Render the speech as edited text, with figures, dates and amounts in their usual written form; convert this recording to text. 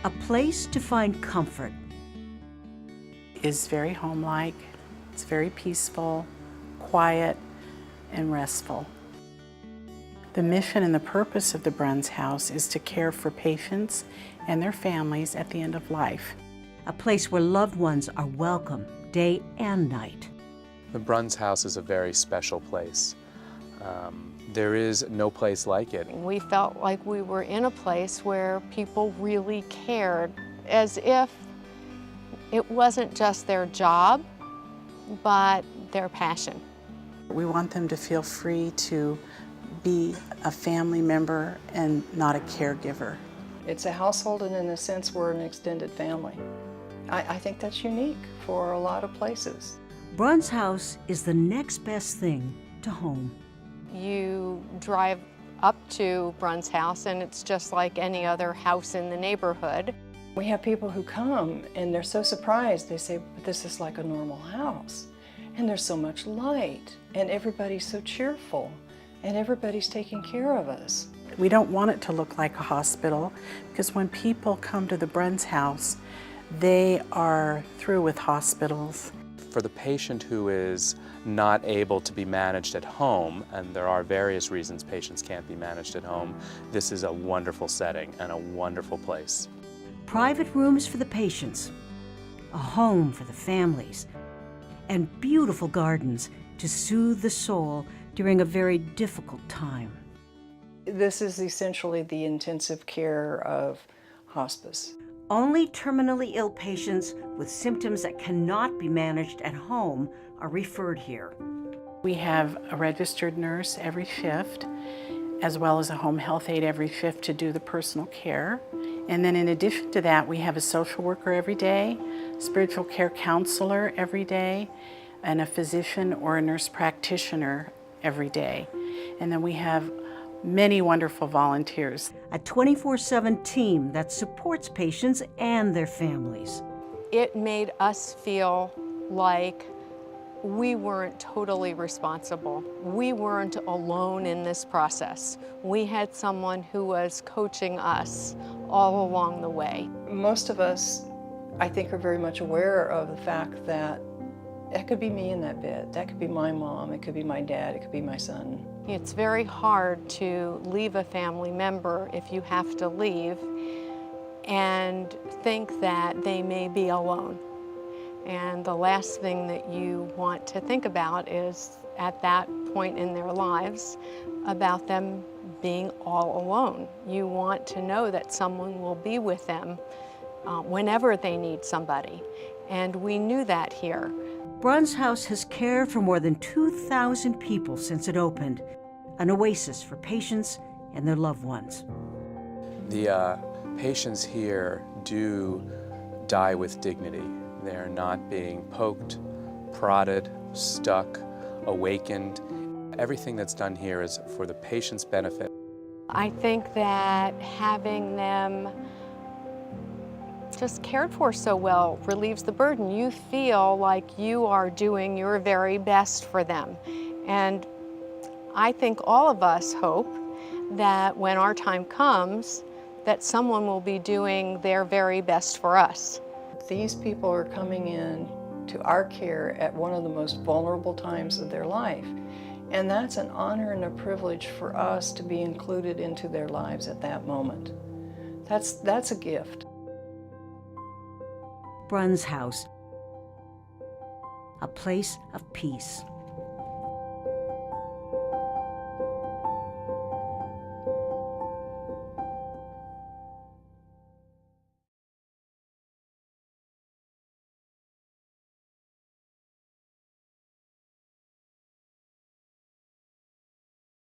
a place to find comfort. Is very home-like, it's very peaceful, quiet, and restful. The mission and the purpose of the Bruns House is to care for patients and their families at the end of life. A place where loved ones are welcome day and night. The Bruns House is a very special place. There is no place like it. We felt like we were in a place where people really cared, as if it wasn't just their job, but their passion. We want them to feel free to be a family member and not a caregiver. It's a household, and in a sense, we're an extended family. I think that's unique for a lot of places. Bruns House is the next best thing to home. You drive up to Bruns House and it's just like any other house in the neighborhood. We have people who come and they're so surprised. They say, but this is like a normal house. And there's so much light and everybody's so cheerful and everybody's taking care of us. We don't want it to look like a hospital because when people come to the Bruns House, they are through with hospitals. For the patient who is not able to be managed at home, and there are various reasons patients can't be managed at home, this is a wonderful setting and a wonderful place. Private rooms for the patients, a home for the families, and beautiful gardens to soothe the soul during a very difficult time. This is essentially the intensive care of hospice. Only terminally ill patients with symptoms that cannot be managed at home are referred here. We have a registered nurse every shift, as well as a home health aide every shift to do the personal care. And then in addition to that, we have a social worker every day, spiritual care counselor every day, and a physician or a nurse practitioner every day. And then we have many wonderful volunteers. A 24/7 team that supports patients and their families. It made us feel like we weren't totally responsible. We weren't alone in this process. We had someone who was coaching us all along the way. Most of us, I think, are very much aware of the fact that that could be me in that bed. That could be my mom. It could be my dad. It could be my son. It's very hard to leave a family member if you have to leave and think that they may be alone. And the last thing that you want to think about is, at that point in their lives, about them being all alone. You want to know that someone will be with them whenever they need somebody. And we knew that here. Bruns House has cared for more than 2,000 people since it opened, an oasis for patients and their loved ones. The patients here do die with dignity. They're not being poked, prodded, stuck, awakened. Everything that's done here is for the patient's benefit. I think that having them just cared for so well relieves the burden. You feel like you are doing your very best for them. And I think all of us hope that when our time comes, that someone will be doing their very best for us. These people are coming in to our care at one of the most vulnerable times of their life. And that's an honor and a privilege for us to be included into their lives at that moment. That's a gift. Bruns House, a place of peace.